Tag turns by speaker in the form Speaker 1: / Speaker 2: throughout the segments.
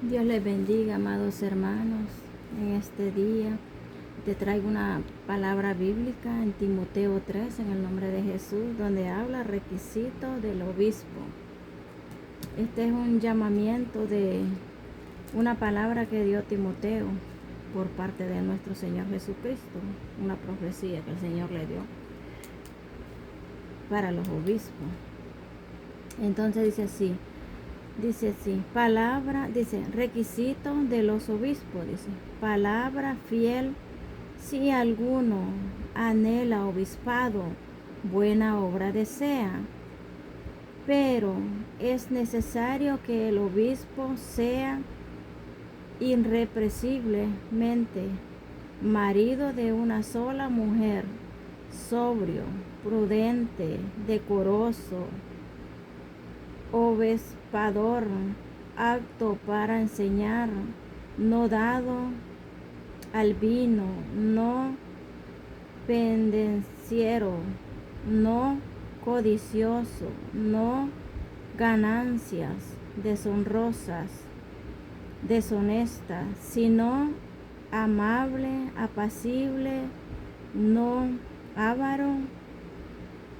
Speaker 1: Dios les bendiga, amados hermanos. En este día te traigo una palabra bíblica en Timoteo 3, en el nombre de Jesús, donde habla requisito del obispo. Este es un llamamiento de una palabra que dio Timoteo por parte de nuestro Señor Jesucristo, una profecía que el Señor le dio para los obispos. Entonces dice así, palabra, dice, requisito de los obispos, dice, palabra fiel, si alguno anhela obispado, buena obra desea, pero es necesario que el obispo sea irrepresiblemente marido de una sola mujer, sobrio, prudente, decoroso, obispador, apto para enseñar, no dado al vino, no pendenciero, no codicioso, no ganancias deshonrosas, deshonestas, sino amable, apacible, no avaro,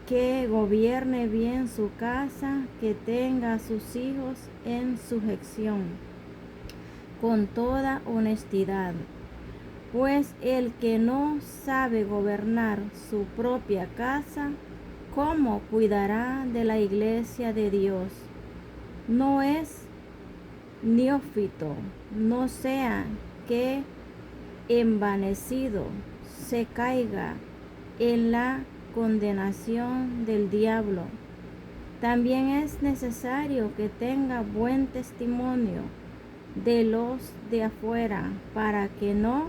Speaker 1: que gobierne bien su casa, que tenga a sus hijos en sujeción, con toda honestidad. Pues el que no sabe gobernar su propia casa, ¿cómo cuidará de la iglesia de Dios? No es neófito, no sea que envanecido se caiga en la condenación del diablo. También es necesario que tenga buen testimonio de los de afuera, para que no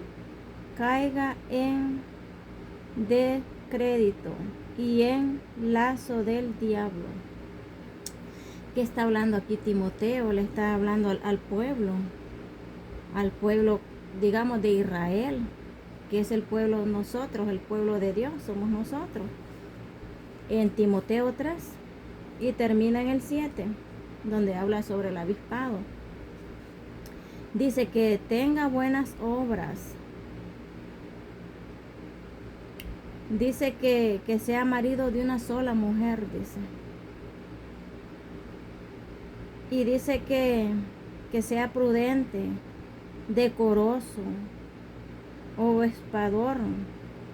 Speaker 1: caiga en descrédito y en lazo del diablo. ¿Qué está hablando aquí Timoteo? Le está hablando al pueblo, digamos, de Israel, que es el pueblo de nosotros, el pueblo de Dios, somos nosotros. En Timoteo 3, y termina en el 7, donde habla sobre el obispado. Dice que tenga buenas obras. Dice que sea marido de una sola mujer, dice. Y dice que sea prudente, decoroso, obispador,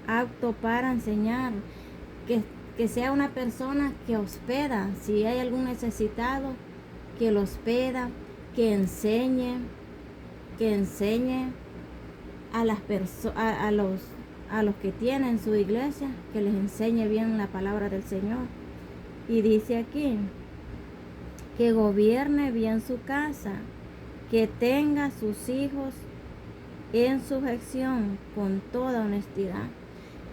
Speaker 1: apto para enseñar, que sea una persona que hospeda, si hay algún necesitado, que lo hospeda, que enseñe a las a los que tienen su iglesia, que les enseñe bien la palabra del Señor. Y dice aquí que gobierne bien su casa, que tenga sus hijos en sujeción con toda honestidad.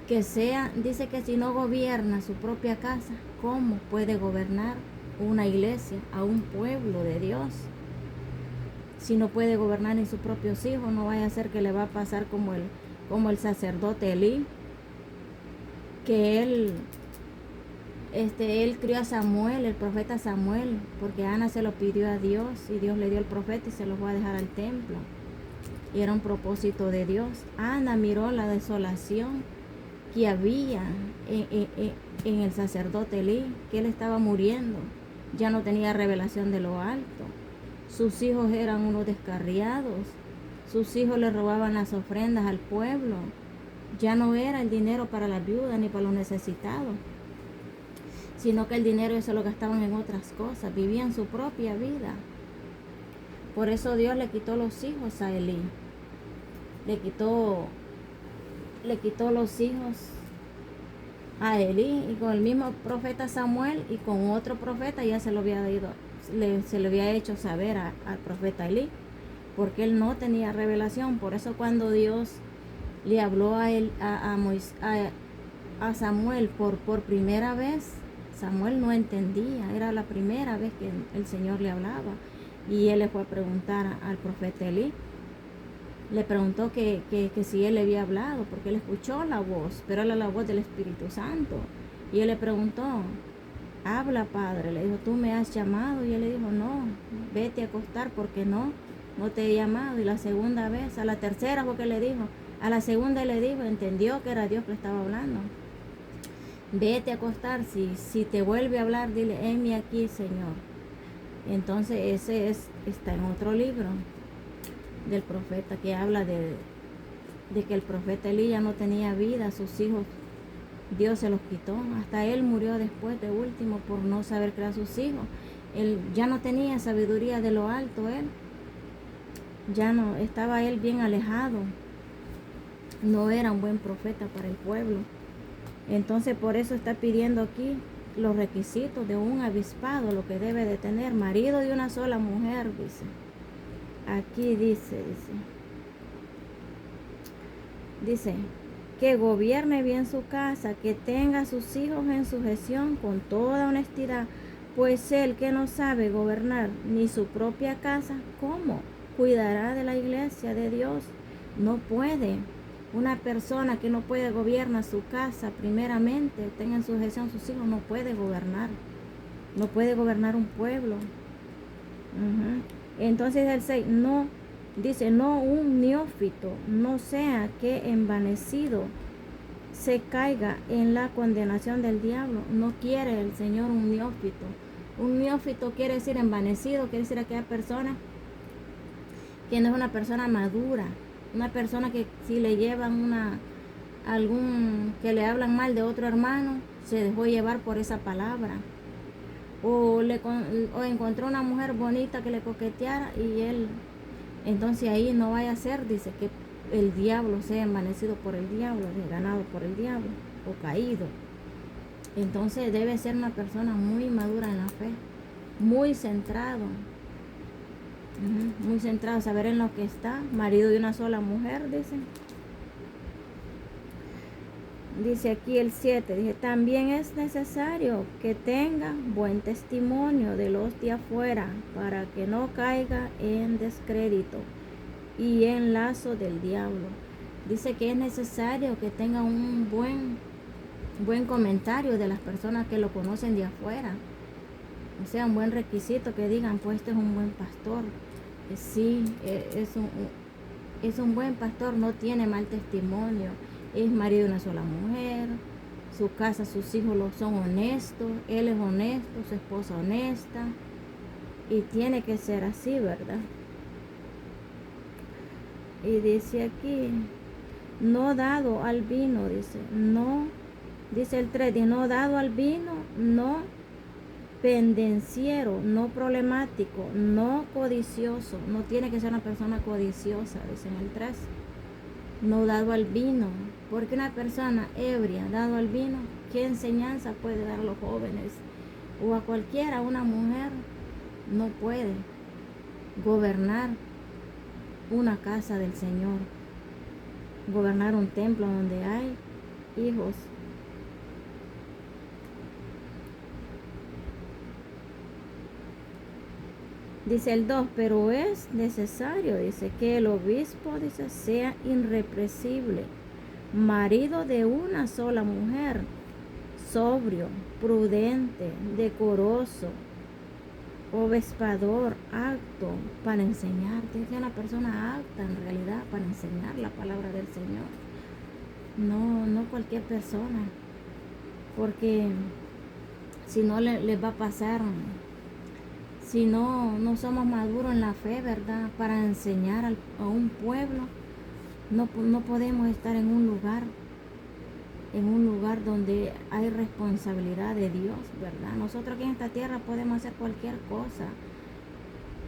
Speaker 1: Que sea, dice que si no gobierna su propia casa, ¿cómo puede gobernar una iglesia, a un pueblo de Dios? Si no puede gobernar ni sus propios hijos, no vaya a ser que le va a pasar como el sacerdote Elí, que él crió a Samuel, el profeta Samuel, porque Ana se lo pidió a Dios y Dios le dio el profeta y se lo fue a dejar al templo. Y era un propósito de Dios. Ana miró la desolación que había en el sacerdote Elí, que él estaba muriendo, ya no tenía revelación de lo alto. Sus hijos eran unos descarriados, sus hijos le robaban las ofrendas al pueblo, ya no era el dinero para las viudas ni para los necesitados, sino que el dinero eso lo gastaban en otras cosas, vivían su propia vida. Por eso Dios le quitó los hijos a Elí, le quitó los hijos a Elí, y con el mismo profeta Samuel y con otro profeta ya se lo había hecho saber al profeta Elí, porque él no tenía revelación. Por eso cuando Dios le habló a Samuel por primera vez, Samuel no entendía, era la primera vez que el Señor le hablaba, y él le fue a preguntar al profeta Elí. Le preguntó que si él le había hablado, porque él escuchó la voz, pero era la voz del Espíritu Santo. Y él le preguntó, habla, padre. Le dijo, tú me has llamado. Y él le dijo, no, vete a acostar porque no no te he llamado. Y la segunda vez, a la tercera fue que le dijo, a la segunda le dijo, entendió que era Dios que le estaba hablando. Vete a acostar, si te vuelve a hablar, dile, heme aquí, Señor. Entonces está en otro libro del profeta que habla de que el profeta Elías no tenía vida, sus hijos Dios se los quitó, hasta él murió después de último por no saber crear sus hijos. Él ya no tenía sabiduría de lo alto, él ya no, estaba él bien alejado, no era un buen profeta para el pueblo. Entonces por eso está pidiendo aquí los requisitos de un avispado, lo que debe de tener, marido de una sola mujer, dice. Aquí dice, que gobierne bien su casa, que tenga a sus hijos en sujeción con toda honestidad, pues el que no sabe gobernar ni su propia casa, ¿cómo cuidará de la iglesia de Dios? No puede. Una persona que no puede gobernar su casa, primeramente, tenga en sujeción a sus hijos, no puede gobernar. No puede gobernar un pueblo. Entonces el 6, no, dice, no un neófito, no sea que envanecido se caiga en la condenación del diablo. No quiere el Señor un neófito. Un neófito quiere decir envanecido, quiere decir aquella persona que no es una persona madura. Una persona que si le llevan que le hablan mal de otro hermano, se dejó llevar por esa palabra. O encontró una mujer bonita que le coqueteara y él, entonces ahí no vaya a ser, dice, que el diablo sea envanecido por el diablo, desganado por el diablo o caído. Entonces debe ser una persona muy madura en la fe, muy centrado, saber en lo que está, marido de una sola mujer, dice aquí el 7, dice, también es necesario que tenga buen testimonio de los de afuera, para que no caiga en descrédito y en lazo del diablo. Dice que es necesario que tenga un buen comentario de las personas que lo conocen de afuera. O sea, un buen requisito, que digan, pues este es un buen pastor. Sí, es un buen pastor, no tiene mal testimonio, es marido de una sola mujer, su casa, sus hijos son honestos, él es honesto, su esposa honesta, y tiene que ser así, ¿verdad? Y dice aquí, no dado al vino, dice el 3, no dado al vino, no pendenciero, no problemático, no codicioso, no tiene que ser una persona codiciosa, dice en el 3, no dado al vino, porque una persona ebria, dado al vino, ¿qué enseñanza puede dar a los jóvenes? O a cualquiera, una mujer no puede gobernar una casa del Señor, gobernar un templo donde hay hijos. Dice el 2, pero es necesario, dice, que el obispo, dice, sea irrepresible, marido de una sola mujer, sobrio, prudente, decoroso, obispador, apto para enseñar. Tiene que ser una persona apta en realidad para enseñar la palabra del Señor. No cualquier persona, porque si no les va a pasar. Si no somos maduros en la fe, ¿verdad? Para enseñar a un pueblo, no podemos estar en un lugar donde hay responsabilidad de Dios, ¿verdad? Nosotros aquí en esta tierra podemos hacer cualquier cosa.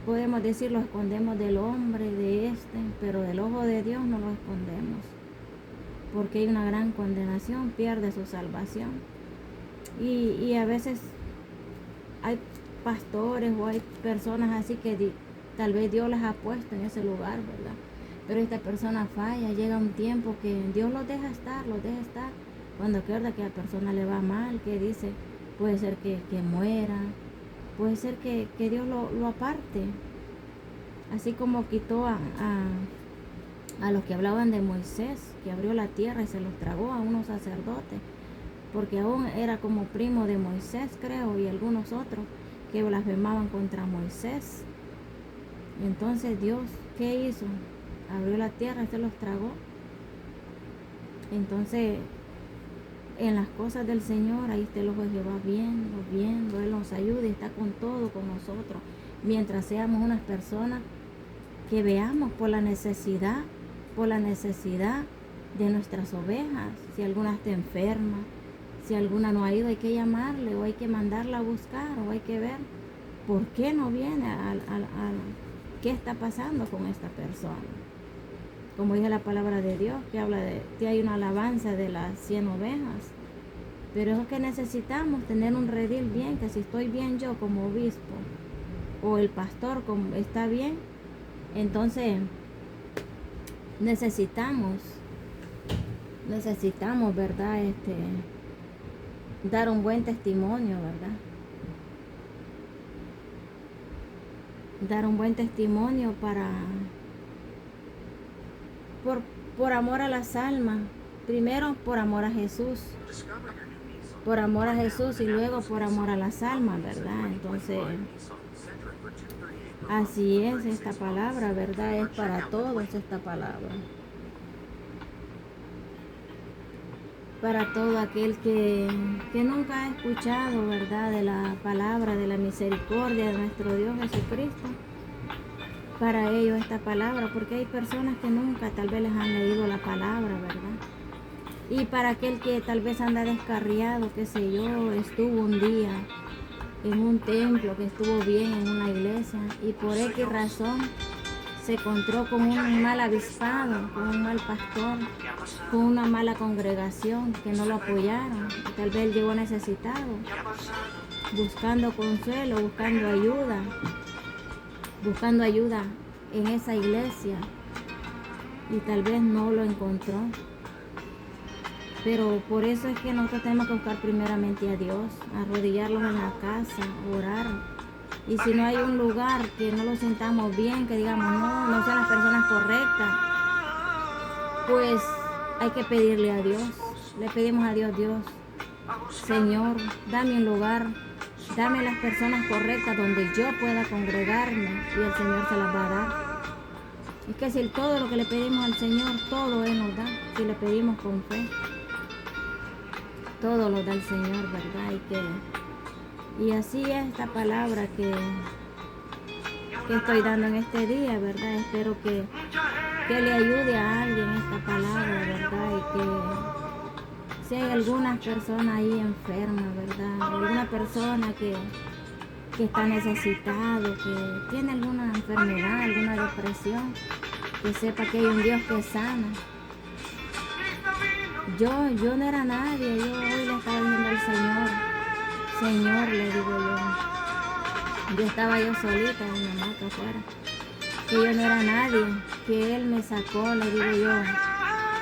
Speaker 1: Podemos decir, lo escondemos del hombre, pero del ojo de Dios no lo escondemos. Porque hay una gran condenación, pierde su salvación. Y a veces hay pastores o hay personas así que tal vez Dios las ha puesto en ese lugar, ¿verdad? Pero esta persona falla, llega un tiempo que Dios los deja estar, cuando acuerda que a la persona le va mal, que dice, puede ser que muera, puede ser que Dios lo aparte, así como quitó a los que hablaban de Moisés, que abrió la tierra y se los tragó a unos sacerdotes, porque aún era como primo de Moisés, creo, y algunos otros que blasfemaban contra Moisés. Entonces Dios, ¿qué hizo? Abrió la tierra y se los tragó. Entonces, en las cosas del Señor, ahí usted lo va viendo, Él nos ayuda y está con todo, con nosotros. Mientras seamos unas personas que veamos por la necesidad de nuestras ovejas. Si alguna está enferma, si alguna no ha ido, hay que llamarle o hay que mandarla a buscar o hay que ver por qué no viene, qué está pasando con esta persona. Como dice la palabra de Dios, que habla de que hay una alabanza de las 100 ovejas. Pero es que necesitamos tener un redil bien, que si estoy bien yo como obispo o el pastor como está bien, entonces necesitamos, ¿verdad? Dar un buen testimonio, ¿verdad? Dar un buen testimonio por amor a las almas. Primero por amor a Jesús. Por amor a Jesús y luego por amor a las almas, ¿verdad? Entonces, así es esta palabra, ¿verdad? Es para todos esta palabra. Para todo aquel que nunca ha escuchado, ¿verdad? De la palabra, de la misericordia de nuestro Dios Jesucristo. Para ellos esta palabra, porque hay personas que nunca tal vez les han leído la palabra, ¿verdad? Y para aquel que tal vez anda descarriado, qué sé yo, estuvo un día en un templo, que estuvo bien en una iglesia y por X razón se encontró con un mal avispado, con un mal pastor, con una mala congregación que no lo apoyaron. Y tal vez él llegó necesitado, buscando consuelo, buscando ayuda en esa iglesia y tal vez no lo encontró. Pero por eso es que nosotros tenemos que buscar primeramente a Dios, arrodillarlos en la casa, orar. Y si no hay un lugar que no lo sintamos bien, que digamos no son las personas correctas, pues hay que pedirle a Dios. Le pedimos a Dios, Señor, dame un lugar, dame las personas correctas donde yo pueda congregarme y el Señor se las va a dar. Es que si todo lo que le pedimos al Señor, todo Él nos da, si le pedimos con fe. Todo lo da el Señor, ¿verdad? Y así es esta palabra que estoy dando en este día, ¿verdad? Espero que le ayude a alguien esta palabra, ¿verdad? Y que si hay alguna persona ahí enferma, ¿verdad? Alguna persona que está necesitado, que tiene alguna enfermedad, alguna depresión, que sepa que hay un Dios que sana. Yo no era nadie, yo hoy le estaba diciendo al Señor, le digo yo estaba yo solita en mi hamaca afuera, que yo no era nadie, que Él me sacó, le digo yo,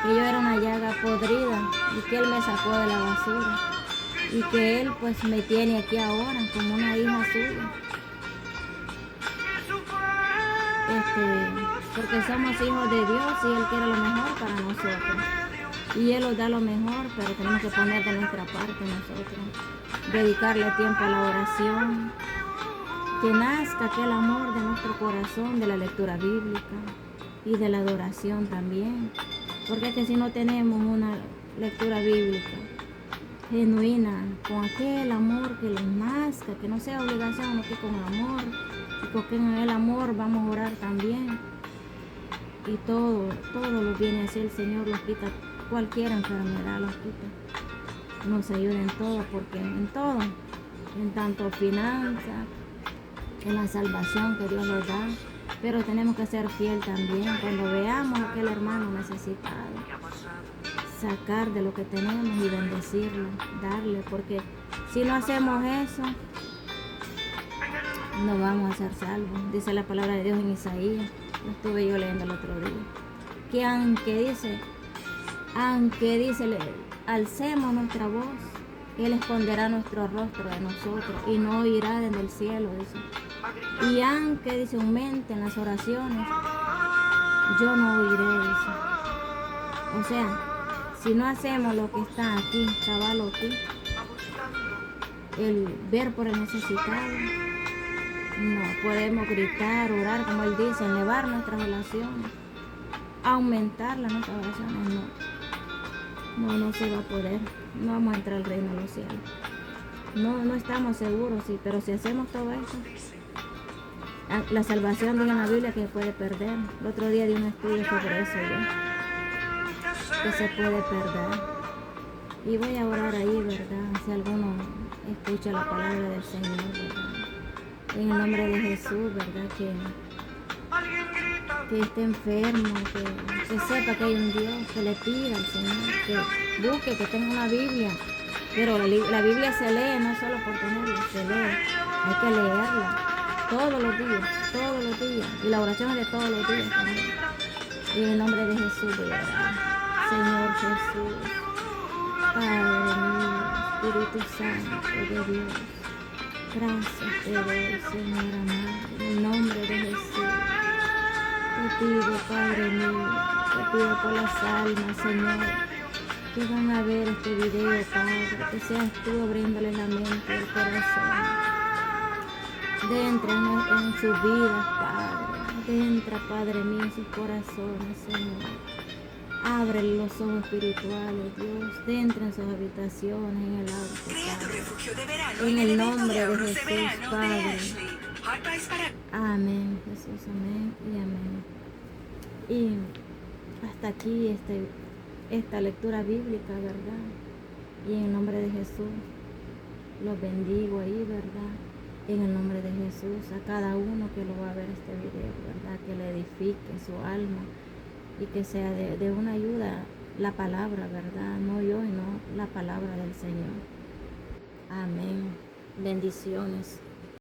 Speaker 1: que yo era una llaga podrida y que Él me sacó de la basura y que Él pues me tiene aquí ahora como una hija suya, porque somos hijos de Dios y Él quiere lo mejor para nosotros. Y Él nos da lo mejor, pero tenemos que poner de nuestra parte nosotros. Dedicarle tiempo a la oración. Que nazca aquel amor de nuestro corazón, de la lectura bíblica y de la adoración también. Porque es que si no tenemos una lectura bíblica genuina, con aquel amor que les nazca, que no sea obligación, sino que con amor. Y con el amor vamos a orar también. Y todo lo viene así, el Señor los quita. Cualquier enfermedad los quita. Nos ayuda en todo, porque en todo, en tanto finanzas, en la salvación que Dios nos da, pero tenemos que ser fiel también cuando veamos a aquel hermano necesitado, sacar de lo que tenemos y bendecirlo, darle, porque si no hacemos eso, no vamos a ser salvos. Dice la palabra de Dios en Isaías, lo estuve yo leyendo el otro día, que aunque dice, alcemos nuestra voz, Él esconderá nuestro rostro de nosotros y no oirá desde el cielo, dice. Y aunque, dice, aumenten las oraciones, yo no oiré, dice. O sea, si no hacemos lo que está aquí, cabalo aquí, el ver por el necesitado, no, podemos gritar, orar, como Él dice, elevar nuestras oraciones, aumentarla nuestras oraciones, no se va a poder, no vamos a entrar al reino de los cielos. No estamos seguros, sí, pero si hacemos todo eso, la salvación dice en la Biblia que se puede perder. El otro día di un estudio sobre eso, que se puede perder. Y voy a orar ahí, ¿verdad? Si alguno escucha la palabra del Señor, ¿verdad? En el nombre de Jesús, ¿verdad? Que esté enfermo, que sepa que hay un Dios, que le pida al Señor, que busque, que tenga una Biblia. Pero la Biblia se lee, no solo por tenerla, se lee. Hay que leerla todos los días. Y la oración es de todos los días también. Y en el nombre de Jesús voy a orar. Señor Jesús, Padre mío, Espíritu Santo de Dios, gracias te doy, Señor amado, en el nombre de Jesús. Te pido, Padre mío, te pido por las almas, Señor, que van a ver este video, Padre, que seas tú abriéndole la mente y el corazón. Entra en sus vidas, Padre. Entra, Padre mío, en sus corazones, Señor. Abre los ojos espirituales, Dios. Entra en sus habitaciones, en el auto, Padre. En el nombre de Jesús, Padre. Amén, Jesús, amén y amén. Y hasta aquí esta lectura bíblica, ¿verdad? Y en el nombre de Jesús los bendigo ahí, ¿verdad? En el nombre de Jesús, a cada uno que lo va a ver este video, ¿verdad? Que le edifique su alma y que sea de una ayuda la palabra, ¿verdad? No yo, sino la palabra del Señor. Amén. Bendiciones.